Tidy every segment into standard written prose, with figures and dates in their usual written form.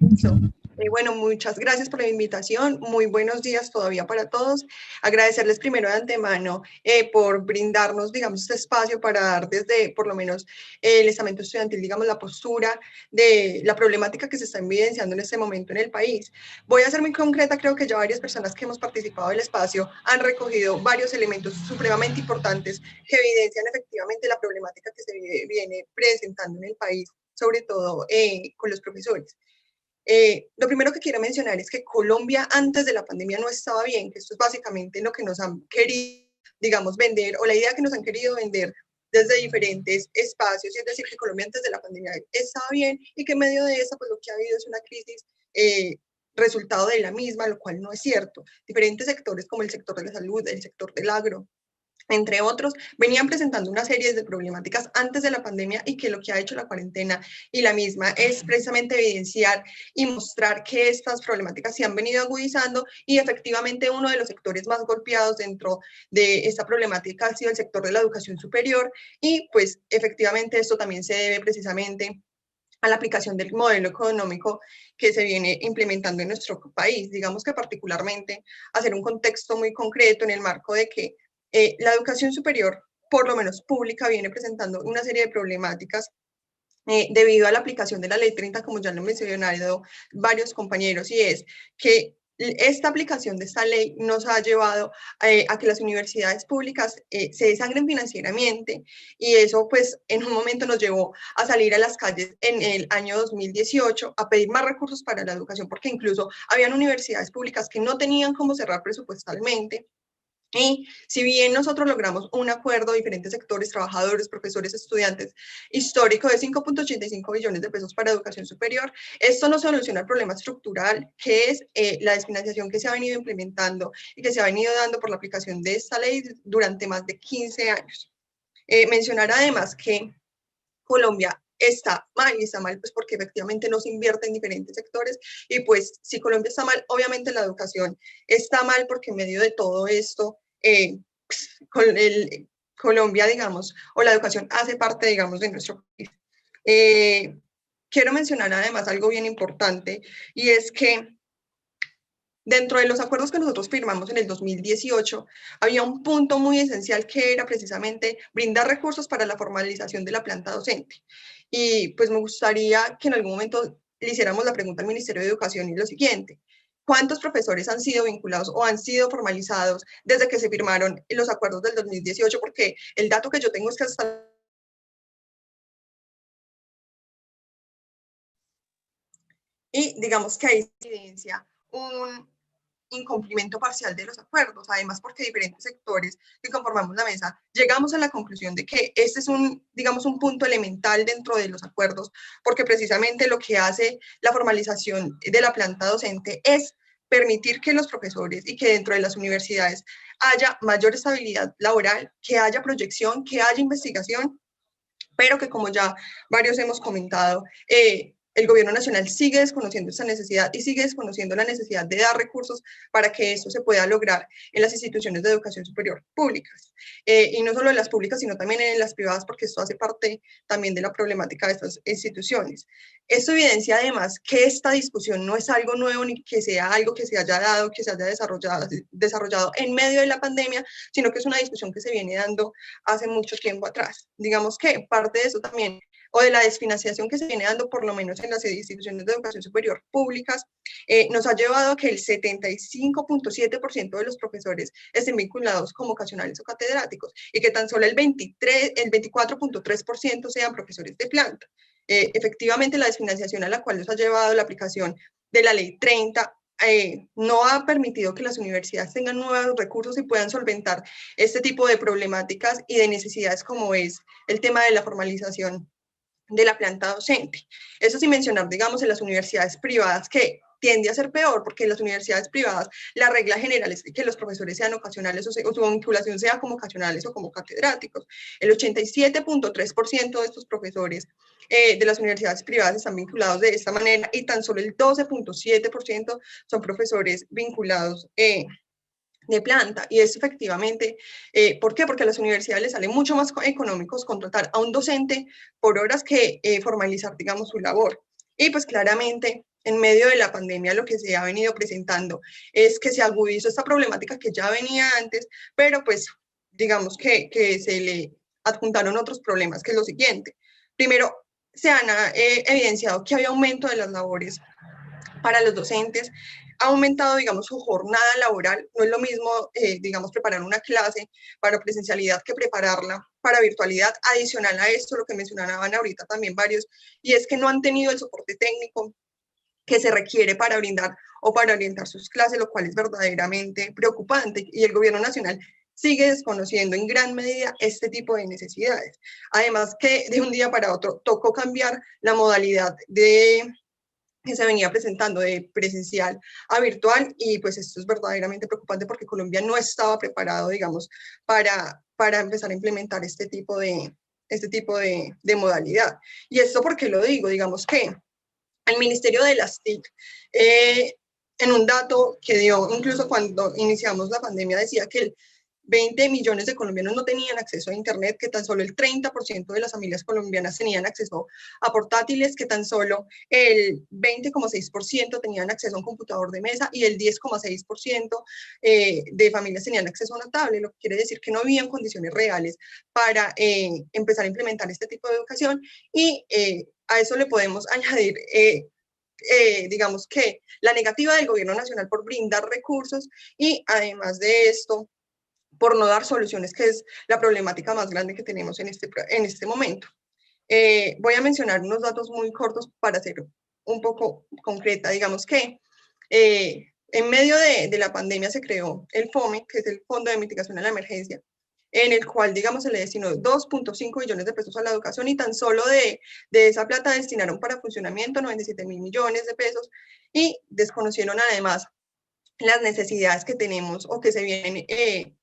Listo. Bueno, muchas gracias por la invitación. Muy buenos días todavía para todos. Agradecerles primero de antemano por brindarnos, digamos, este espacio para dar desde, por lo menos, el estamento estudiantil, digamos, la postura de la problemática que se está evidenciando en este momento en el país. Voy a ser muy concreta, creo que ya varias personas que hemos participado del espacio han recogido varios elementos supremamente importantes que evidencian efectivamente la problemática que se viene presentando en el país, sobre todo con los profesores. Lo primero que quiero mencionar es que Colombia antes de la pandemia no estaba bien, que esto es básicamente lo que nos han querido, digamos, vender, o la idea que nos han querido vender desde diferentes espacios, y es decir, que Colombia antes de la pandemia estaba bien y que en medio de esa, pues lo que ha habido es una crisis resultado de la misma, lo cual no es cierto. Diferentes sectores como el sector de la salud, el sector del agro, entre otros, venían presentando una serie de problemáticas antes de la pandemia y que lo que ha hecho la cuarentena y la misma es precisamente evidenciar y mostrar que estas problemáticas se han venido agudizando y efectivamente uno de los sectores más golpeados dentro de esta problemática ha sido el sector de la educación superior y pues efectivamente esto también se debe precisamente a la aplicación del modelo económico que se viene implementando en nuestro país. Digamos que particularmente hacer un contexto muy concreto en el marco de que la educación superior, por lo menos pública, viene presentando una serie de problemáticas debido a la aplicación de la ley 30, como ya lo mencionaron varios compañeros, y es que esta aplicación de esta ley nos ha llevado a que las universidades públicas se desangren financieramente y eso pues en un momento nos llevó a salir a las calles en el año 2018 a pedir más recursos para la educación porque incluso habían universidades públicas que no tenían cómo cerrar presupuestalmente. Y si bien nosotros logramos un acuerdo, diferentes sectores, trabajadores, profesores, estudiantes, histórico de 5.85 billones de pesos para educación superior, esto no soluciona el problema estructural, que es la desfinanciación que se ha venido implementando y que se ha venido dando por la aplicación de esta ley durante más de 15 años. Mencionar además que Colombia está mal y está mal pues porque efectivamente no se invierte en diferentes sectores y pues si Colombia está mal, obviamente la educación está mal porque en medio de todo esto con Colombia, digamos, o la educación hace parte, digamos, de nuestro país. Quiero mencionar además algo bien importante y es que dentro de los acuerdos que nosotros firmamos en el 2018, había un punto muy esencial que era precisamente brindar recursos para la formalización de la planta docente. Y pues me gustaría que en algún momento le hiciéramos la pregunta al Ministerio de Educación y lo siguiente. ¿Cuántos profesores han sido vinculados o han sido formalizados desde que se firmaron los acuerdos del 2018? Porque el dato que yo tengo es que hasta... Y digamos que hay evidencia un incumplimiento parcial de los acuerdos, además porque diferentes sectores que conformamos la mesa llegamos a la conclusión de que este es un, digamos, un punto elemental dentro de los acuerdos, porque precisamente lo que hace la formalización de la planta docente es permitir que los profesores y que dentro de las universidades haya mayor estabilidad laboral, que haya proyección, que haya investigación, pero que como ya varios hemos comentado, el gobierno nacional sigue desconociendo esta necesidad y sigue desconociendo la necesidad de dar recursos para que esto se pueda lograr en las instituciones de educación superior públicas. Y no solo en las públicas, sino también en las privadas, porque esto hace parte también de la problemática de estas instituciones. Esto evidencia además que esta discusión no es algo nuevo ni que sea algo que se haya dado, que se haya desarrollado en medio de la pandemia, sino que es una discusión que se viene dando hace mucho tiempo atrás. Digamos que parte de eso también, o de la desfinanciación que se viene dando por lo menos en las instituciones de educación superior públicas, nos ha llevado a que el 75.7% de los profesores estén vinculados como ocasionales o catedráticos y que tan solo el 24.3% sean profesores de planta. Efectivamente, la desfinanciación a la cual nos ha llevado la aplicación de la ley 30 no ha permitido que las universidades tengan nuevos recursos y puedan solventar este tipo de problemáticas y de necesidades como es el tema de la formalización de la planta docente. Eso sin mencionar, digamos, en las universidades privadas que tiende a ser peor, porque en las universidades privadas la regla general es que los profesores sean ocasionales o su vinculación sea como ocasionales o como catedráticos. El 87.3% de estos profesores de las universidades privadas están vinculados de esta manera y tan solo el 12.7% son profesores vinculados de planta. Y es efectivamente, ¿por qué? Porque a las universidades les sale mucho más económicos contratar a un docente por horas que formalizar, digamos, su labor. Y pues claramente en medio de la pandemia lo que se ha venido presentando es que se agudizó esta problemática que ya venía antes, pero pues digamos que se le adjuntaron otros problemas, que es lo siguiente. Primero, se han evidenciado que hay aumento de las labores para los docentes, ha aumentado, digamos, su jornada laboral. No es lo mismo, digamos, preparar una clase para presencialidad que prepararla para virtualidad. Adicional a esto, lo que mencionaban ahorita también varios, y es que no han tenido el soporte técnico que se requiere para brindar o para orientar sus clases, lo cual es verdaderamente preocupante. Y el gobierno nacional sigue desconociendo en gran medida este tipo de necesidades. Además que de un día para otro tocó cambiar la modalidad que se venía presentando de presencial a virtual, y pues esto es verdaderamente preocupante porque Colombia no estaba preparado, digamos, para empezar a implementar este tipo de modalidad. Y esto porque lo digo, digamos que el Ministerio de las TIC, en un dato que dio incluso cuando iniciamos la pandemia, decía que el 20 millones de colombianos no tenían acceso a Internet, que tan solo el 30% de las familias colombianas tenían acceso a portátiles, que tan solo el 20,6% tenían acceso a un computador de mesa y el 10,6% de familias tenían acceso a una tablet, lo que quiere decir que no habían condiciones reales para empezar a implementar este tipo de educación. Y a eso le podemos añadir digamos que la negativa del gobierno nacional por brindar recursos y además de esto, por no dar soluciones, que es la problemática más grande que tenemos en este momento. Voy a mencionar unos datos muy cortos para ser un poco concreta. Digamos que en medio de la pandemia se creó el FOME, que es el Fondo de Mitigación a la Emergencia, en el cual, digamos, se le destinó 2,5 billones de pesos a la educación y tan solo de esa plata destinaron para funcionamiento 97.000 millones de pesos y desconocieron además las necesidades que tenemos o que se vienen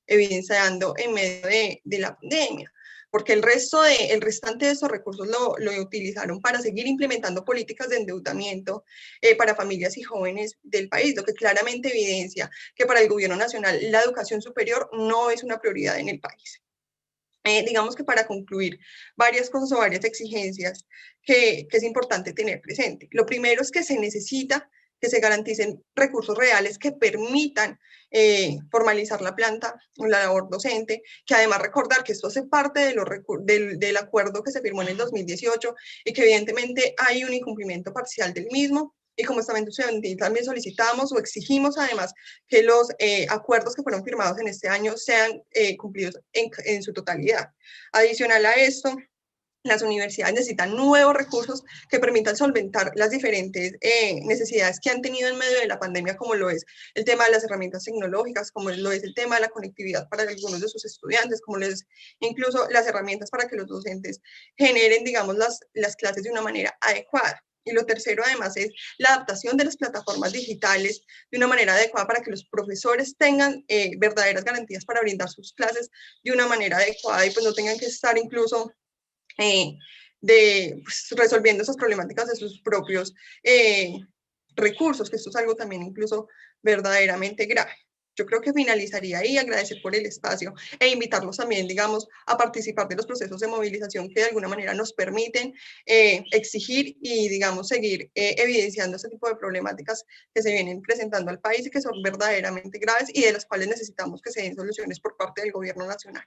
evidenciando en medio de la pandemia, porque el restante de esos recursos lo utilizaron para seguir implementando políticas de endeudamiento para familias y jóvenes del país, lo que claramente evidencia que para el gobierno nacional la educación superior no es una prioridad en el país. Digamos que para concluir, varias cosas o varias exigencias que es importante tener presente. Lo primero es que se necesita que se garanticen recursos reales que permitan formalizar la planta o la labor docente, que además recordar que esto hace parte del acuerdo que se firmó en el 2018 y que evidentemente hay un incumplimiento parcial del mismo. Y como también solicitamos o exigimos además que los acuerdos que fueron firmados en este año sean cumplidos en su totalidad. Adicional a esto, las universidades necesitan nuevos recursos que permitan solventar las diferentes necesidades que han tenido en medio de la pandemia, como lo es el tema de las herramientas tecnológicas, como lo es el tema de la conectividad para algunos de sus estudiantes, como lo es incluso las herramientas para que los docentes generen, digamos, las clases de una manera adecuada. Y lo tercero, además, es la adaptación de las plataformas digitales de una manera adecuada para que los profesores tengan verdaderas garantías para brindar sus clases de una manera adecuada y pues no tengan que estar incluso pues, resolviendo esas problemáticas de sus propios recursos, que esto es algo también incluso verdaderamente grave. Yo creo que finalizaría ahí, agradecer por el espacio e invitarlos también, digamos, a participar de los procesos de movilización que de alguna manera nos permiten exigir y, digamos, seguir evidenciando este tipo de problemáticas que se vienen presentando al país y que son verdaderamente graves y de las cuales necesitamos que se den soluciones por parte del gobierno nacional.